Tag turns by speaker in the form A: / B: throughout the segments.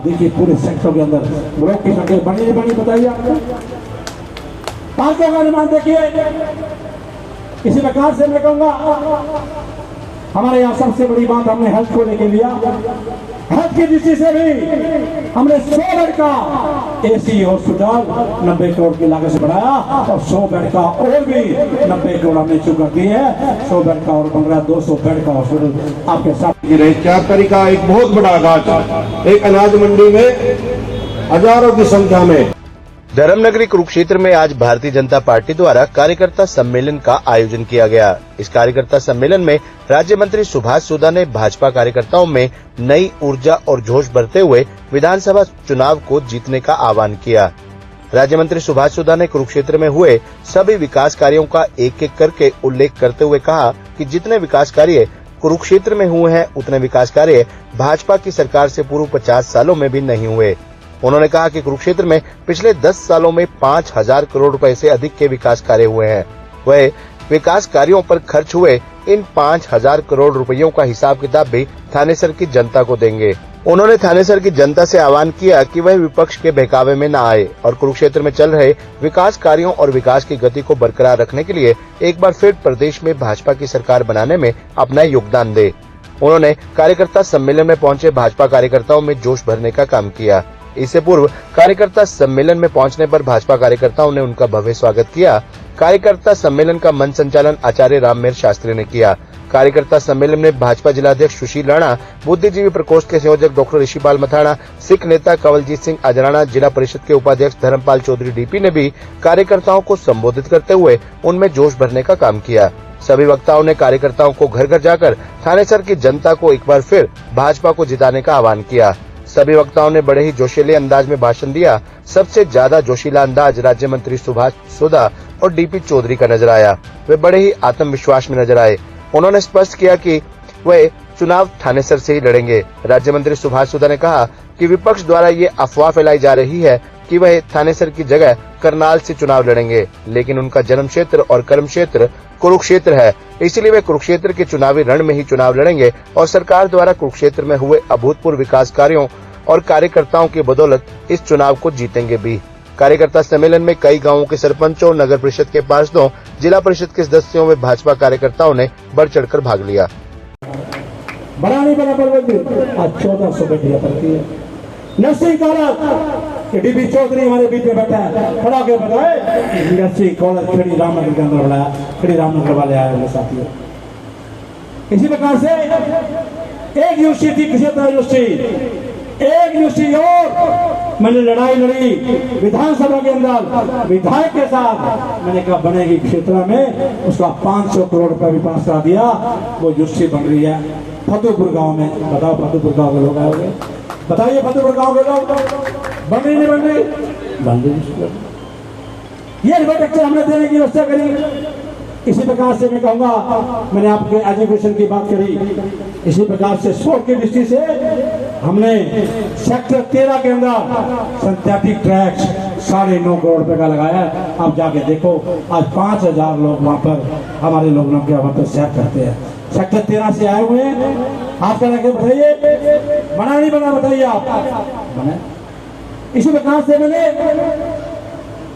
A: आप देखिए पूरे सेक्टर के अंदर ब्लॉक की संख्या बनी नहीं बनी बताइए आपको। पार्कों का निर्माण देखिए। इसी प्रकार से मैं कहूंगा हमारे यहाँ सबसे बड़ी बात हमने हेल्थ को लेके लिया। हेल्थ की दृष्टि से भी हमने 100 बेड का एसी हॉस्पिटल 90 करोड़ की लागत से बढ़ाया और 100 बेड का और भी 90 करोड़ हमने चुका दी है। 100 बेड का और बन रहा 200 बेड का हॉस्पिटल आपके साथ।
B: चारतरी का एक बहुत बड़ा आगाज एक अनाज मंडी में हजारों की संख्या में।
C: धर्मनगरी कुरुक्षेत्र में आज भारतीय जनता पार्टी द्वारा कार्यकर्ता सम्मेलन का आयोजन किया गया। इस कार्यकर्ता सम्मेलन में राज्य मंत्री सुभाष सुधा ने भाजपा कार्यकर्ताओं में नई ऊर्जा और जोश भरते हुए विधानसभा चुनाव को जीतने का आह्वान किया। राज्य मंत्री सुभाष सुधा ने कुरुक्षेत्र में हुए सभी विकास कार्यों का एक एक करके उल्लेख करते हुए कहा कि जितने विकास कार्य कुरुक्षेत्र में हुए हैं उतने विकास कार्य भाजपा की सरकार से पूर्व 50 सालों में भी नहीं हुए। उन्होंने कहा कि कुरुक्षेत्र में पिछले 10 सालों में 5000 करोड़ रुपए से अधिक के विकास कार्य हुए हैं। वह विकास कार्यों पर खर्च हुए इन 5000 करोड़ रुपयों का हिसाब किताब भी थानेसर की जनता को देंगे। उन्होंने थानेसर की जनता से आह्वान किया कि वह विपक्ष के बहकावे में न आए और कुरुक्षेत्र में चल रहे विकास कार्यों और विकास की गति को बरकरार रखने के लिए एक बार फिर प्रदेश में भाजपा की सरकार बनाने में अपना योगदान दे। उन्होंने कार्यकर्ता सम्मेलन में पहुंचे भाजपा कार्यकर्ताओं में जोश भरने का काम किया। इससे पूर्व कार्यकर्ता सम्मेलन में पहुंचने पर भाजपा कार्यकर्ताओं ने उनका भव्य स्वागत किया। कार्यकर्ता सम्मेलन का मंच संचालन आचार्य राममेर शास्त्री ने किया। कार्यकर्ता सम्मेलन में भाजपा जिलाध्यक्ष सुशील राणा, बुद्धिजीवी प्रकोष्ठ के संयोजक डॉक्टर ऋषिपाल मथाणा, सिख नेता कंवलजीत सिंह अजराना, जिला परिषद के उपाध्यक्ष धर्मपाल चौधरी डीपी ने भी कार्यकर्ताओं को संबोधित करते हुए उनमें जोश भरने का काम किया। सभी वक्ताओं ने कार्यकर्ताओं को घर घर जाकर थानेसर की जनता को एक बार फिर भाजपा को जिताने का आह्वान किया। सभी वक्ताओं ने बड़े ही जोशीले अंदाज में भाषण दिया। सबसे ज्यादा जोशीला अंदाज राज्य मंत्री सुभाष सुधा और डीपी चौधरी का नजर आया। वे बड़े ही आत्मविश्वास में नजर आए। उन्होंने स्पष्ट किया कि वे चुनाव थानेसर से ही लड़ेंगे। राज्य मंत्री सुभाष सुधा ने कहा कि विपक्ष द्वारा ये अफवाह फैलाई जा रही है कि वह थानेसर की जगह करनाल से चुनाव लड़ेंगे, लेकिन उनका जन्म क्षेत्र और कर्म क्षेत्र कुरुक्षेत्र है, इसलिए वे कुरुक्षेत्र के चुनावी रण में ही चुनाव लड़ेंगे और सरकार द्वारा कुरुक्षेत्र में हुए अभूतपूर्व विकास कार्यों और कार्यकर्ताओं की बदौलत इस चुनाव को जीतेंगे भी। कार्यकर्ता सम्मेलन में कई गांवों के सरपंचों, नगर परिषद के पार्षदों, जिला परिषद के सदस्यों में भाजपा कार्यकर्ताओं ने बढ़ चढ़कर भाग लिया।
A: बनानी बना पर आज 1400 बेटियां पढ़ती है। नर्सिंग कॉलेज डीबी चौधरी हमारे बीच में बैठा है, खड़ा के बताए नर्सिंग कॉलेज खड़ी रामनगर के अंदर बनाया, खड़ी रामनगर वाले आए हुए साथियों। इसी प्रकार से एक यूनिवर्सिटी थी, कुरुक्षेत्र यूनिवर्सिटी, एक यूनिवर्सिटी और मैंने लड़ाई लड़ी विधानसभा के अंदर विधायक के साथ। मैंने कहा बनेगी क्षेत्र में, उसका 500 करोड़ रुपया भी पास करा दिया। वो यूनिवर्सिटी बन रही है फतेहपुर गांव में। बताओ फतेहपुर गांव के लोग आए होंगे, बताइए फतेहपुर गांव के लोग बन रही नहीं बन रही? बन रही। ये इंफ्रास्ट्रक्चर हमने देने की व्यवस्था करी। इसी प्रकार से मैं कहूंगा, मैंने आपके एजुकेशन की बात करी, इसी प्रकार से स्पोर्ट की दृष्टि से हमने सेक्टर 13 के अंदर सिंथेटिक ट्रैक 9.5 करोड़ रुपए का लगाया है। आप जाके देखो, आज 5000 लोग वहां पर हमारे लोगों के वहां पर सैर करते हैं। सेक्टर 13 से आए हुए हैं। आप क्या लगे बताइए, बना नहीं बना बताइए आप बना। इसी प्रकार से मैंने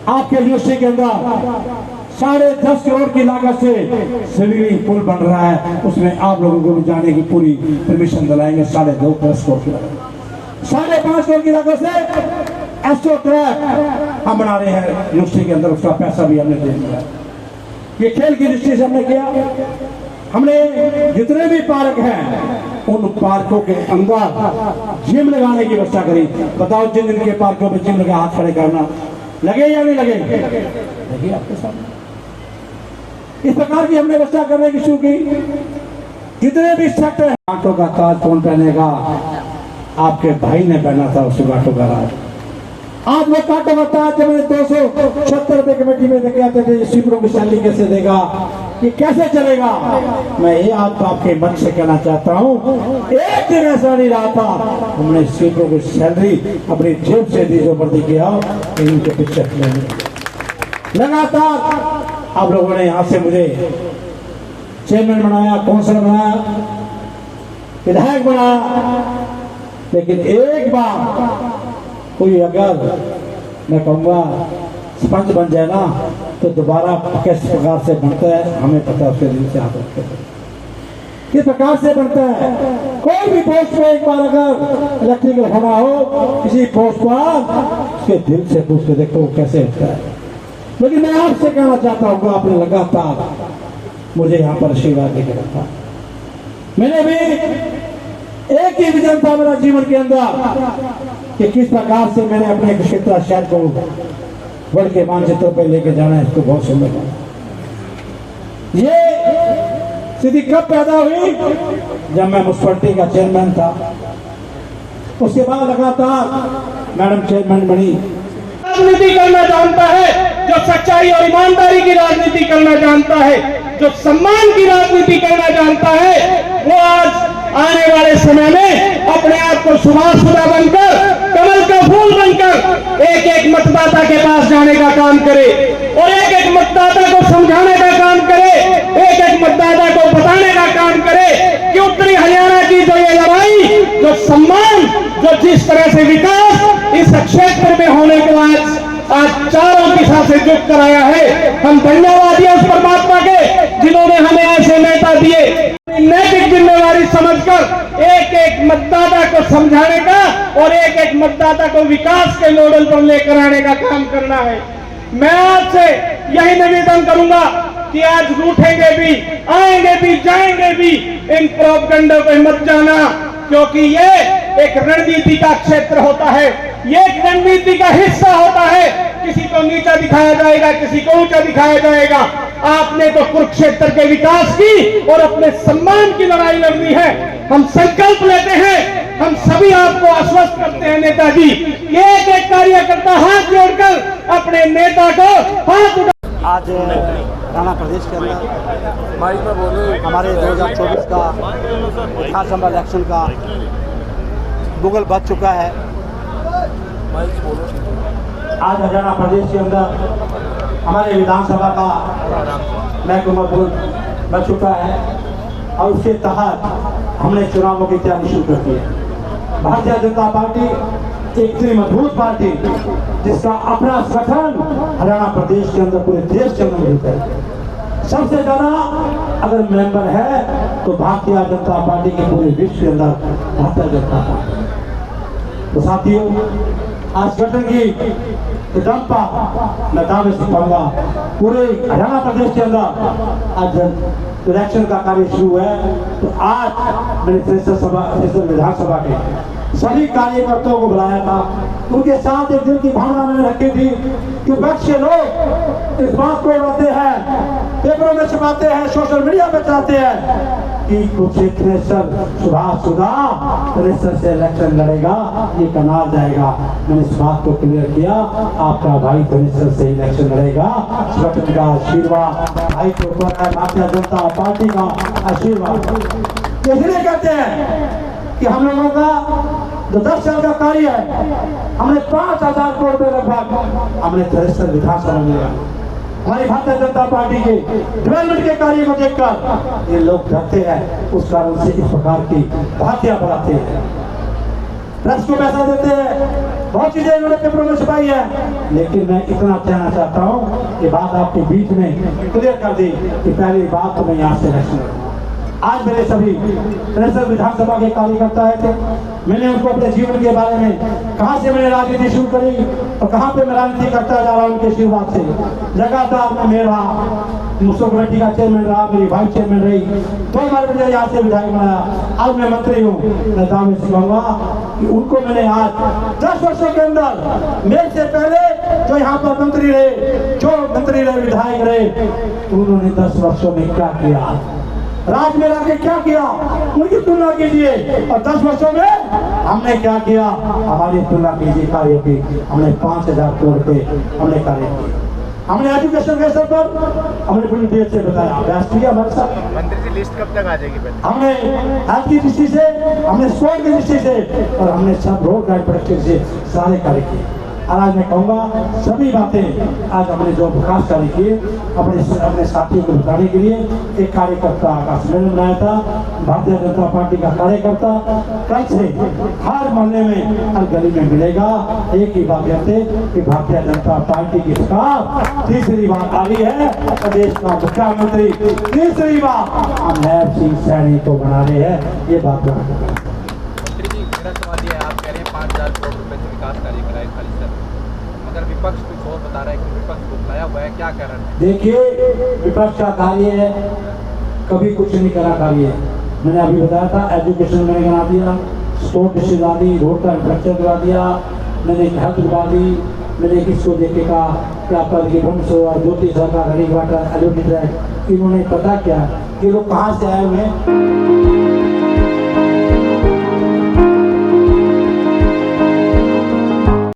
A: आपके यूनिवर्सिटी के अंदर 10.5 करोड़ की लागत से स्विमिंग पूल बन रहा है, उसमें आप लोगों को भी जाने की पूरी परमिशन दिलाएंगे। 2.5 करोड़ की लागत, 5.5 करोड़ की लागत से एस्ट्रो ट्रैक हम बना रहे हैं यूनिवर्सिटी के अंदर, उसका पैसा भी हमने दे दिया। ये खेल की दृष्टि से हमने किया। हमने जितने भी पार्क हैं उन पार्कों के अंदर जिम लगाने की व्यवस्था करी। बताओ जिन जिनके पार्कों में जिम लगा हाथ खड़े करना, लगे या नहीं लगे? लगे आपके सामने। इस प्रकार की हमने व्यवस्था करने की शुरू की। जितने भी सेक्टर कांटों का ताज कौन पहनेगा? आपके भाई ने पहना था उस कांटों का राज। आज वो कांटों का ताज जब मैंने 276 रुपए कमेटी में देखे आते थे, सीपरों की सैलरी कैसे देगा, ये कैसे चलेगा? मैं ये आज आपके मन से कहना चाहता हूँ, एक दिन ऐसा नहीं रहा था हमने सीपरों की सैलरी अपनी जेब से दी, जो वर्दी किया इनके पीछे लगातार आप लोगों ने यहाँ से मुझे चेयरमैन बनाया, काउंसिलर बनाया, विधायक बनाया। लेकिन एक बार कोई अगर मैं कहूँगा स्पंज बन जाए ना तो दोबारा किस प्रकार से बनता है हमें पता, उसके दिल से हाथ रखते हैं किस प्रकार से बनता है। कोई भी पोस्ट पे एक बार अगर इलेक्ट्रिकल होना हो किसी पोस्ट पर, उसके दिल से पूछ के देखो वो कैसे होता है। लेकिन मैं आपसे कहना चाहता हूँ आपने लगातार मुझे यहाँ पर आशीर्वाद देकर रखा। मैंने भी एक ही विजन था मेरा जीवन के अंदर कि किस प्रकार से मैंने अपने क्षेत्र शहर को वर्ल्ड के मानचित्र पर लेके जाना है, इसको बहुत सुंदर बना। ये स्थिति कब पैदा हुई? जब मैं म्युनिसिपैलिटी का चेयरमैन था। उसके बाद लगातार मैडम चेयरमैन बनी।
D: राजनीति करना जानता है, जो सच्चाई और ईमानदारी की राजनीति करना जानता है, जो सम्मान की राजनीति करना जानता है, वो आज आने वाले समय में अपने आप को सुभाषुदा बनकर, कमल का फूल बनकर एक एक मतदाता के पास जाने का काम करे और एक एक मतदाता को समझाने का काम करे, एक एक मतदाता को बताने का काम करे कि उत्तरी हरियाणा की जो ये लड़ाई, जो सम्मान, जो जिस तरह से विकास इस क्षेत्र में होने को आज चारों दिशा से जुट कर आया है। हम धन्यवादी हैं उस परमात्मा के जिन्होंने हमें ऐसे नेता दिए। नैतिक जिम्मेवारी समझकर एक एक मतदाता को समझाने का और एक एक मतदाता को विकास के नोडल पर लेकर आने का काम करना है। मैं आपसे यही निवेदन करूंगा कि आज रूठेंगे भी, आएंगे भी, जाएंगे भी, इन प्रोपगंडा पे मत जाना, क्योंकि ये एक रणनीति का क्षेत्र होता है, ये एक रणनीति का हिस्सा होता है। किसी को नीचा दिखाया जाएगा, किसी को ऊंचा दिखाया जाएगा। आपने तो कुरुक्षेत्र के विकास की और अपने सम्मान की लड़ाई लड़नी है। हम संकल्प लेते हैं, हम सभी आपको आश्वस्त करते हैं नेताजी, एक एक कार्यकर्ता हाथ जोड़कर अपने नेता को हाथ उठा।
E: आज हरियाणा प्रदेश के अंदर हमारे 2024 का विधानसभा इलेक्शन का गूगल बच चुका है।
A: आज हरियाणा प्रदेश के अंदर हमारे विधानसभा का महकमा बच चुका है और उसके तहत हमने चुनावों की तैयारी शुरू कर दी है। भारतीय जनता पार्टी एक इतनी मजबूत पार्टी जिसका अपना संगठन हरियाणा प्रदेश के अंदर पूरे देश के अंदर मिलता है। सबसे ज्यादा अगर मेंबर है तो भारतीय जनता पार्टी के पूरे विश्व के अंदर भारतीय जनता पार्टी। तो साथियों, आज गठन की दम पर मैं दावे से कहूंगा पूरे हरियाणा प्रदेश के अंदर आज इलेक्शन का कार्य शुरू है। तो आज मैंने विधानसभा के सभी कार्यकर्ताओं को बुलाया था, उनके साथ एक दिल की भावना मैंने रखी थी कि विपक्ष के लोग इस बात को उड़ाते हैं, पेपरों में छपाते हैं, सोशल मीडिया पे चाहते हैं कि कुरुक्षेत्र सुभाषुदा से इलेक्शन लड़ेगा, ये कनाल जाएगा। मैंने इस बात को क्लियर किया, आपका भाई धनेश्वर से इलेक्शन लड़ेगा। संगठन का आशीर्वाद भाई के ऊपर है, भारतीय जनता पार्टी का आशीर्वाद। इसलिए कहते हैं कि हम लोगों का जो 10 साल का कार्य है, हमने 5000 करोड़ रुपए लगभग हमने धनेश्वर विधानसभा में लिया। हमारी भारतीय जनता पार्टी के डेवलपमेंट के कार्य को देखकर ये लोग डरते हैं, उस कारण से इस प्रकार की बातें बढ़ाते हैं, प्रेस को पैसा देते हैं, बहुत चीजें इन्होंने पेपरों में छपाई है। लेकिन मैं इतना कहना चाहता हूँ कि बात आपके बीच में क्लियर कर दी कि पहली बात तो मैं यहाँ से इलेक्शन। आज मेरे सभी विधानसभा के कार्यकर्ता आए थे, मैंने उनको अपने जीवन के बारे में, कहां से मैंने राजनीति शुरू करी और कहां पे मैं राजनीति करता जा रहा हूं, उनके आशीर्वाद से लगातार मैं मेरा मुस्लिम कमेटी का चेयरमैन रहा, मेरी वाइस चेयरमैन रही, तो हमारे मुझे यहाँ से विधायक बनाया। आज मैं मंत्री हूँ। मैं दावे से कहूँगा कि उनको मैंने आज 10 वर्षों के अंदर मेरे से पहले जो यहाँ पर मंत्री रहे, विधायक रहे, उन्होंने 10 वर्षों में क्या किया, राज में रह क्या किया, उनकी तुलना कीजिए, और 10 वर्षों में हमने क्या किया, हमारी तुलना कीजिए कार्य की। हमने 5000 करोड़ के हमने कार्य किए। हमने एजुकेशन के स्तर पर हमने पूरी देश से बताया, राष्ट्रीय हमारे साथ।
C: मंत्री जी लिस्ट कब तक आ जाएगी?
A: हमने हेल्थ की दृष्टि से, हमने स्पोर्ट की दृष्टि से, और हमने सब रोड गाइड प्रोटेक्शन से सारे कार्य किए। और आज मैं कहूँगा सभी बातें आज हमने जो प्रकाश कार्य किए अपने साथियों को बताने के लिए एक कार्यकर्ता का सम्मेलन बनाया था। भारतीय जनता पार्टी का कार्यकर्ता कल से हर मोहल्ले में हर गली में मिलेगा। एक ही बात कहते कि भारतीय जनता पार्टी की सरकार तीसरी बार आ रही है, प्रदेश का मुख्यमंत्री तीसरी बार हम नैब सिंह सैनी को बना रहे हैं। ये बात
F: मंत्री जी, मेरा सवाल ये है, आप कह रहे हैं 5,000 करोड़ रुपए से विकास कार्य कराए खाली सर, मगर विपक्ष कुछ और बता रहा है कि विपक्ष बुतलाया हुआ है, क्या कारण है?
A: देखिए, विपक्ष का कार्य है कभी कुछ नहीं करा कार्य। मैंने अभी बताया था एजुकेशन मैंने बना दिया, स्पोर्ट दिला दी, रोड का इंफ्रास्ट्रक्चर करवा दिया, मैंने हेल्थ करवा दी, मैंने किसको देखे का कि आपका देखिए वंश और ज्योति सरकार हरी वाटर एलोटी ट्रैक, इन्होंने पता क्या कि लोग कहाँ से आए हुए हैं।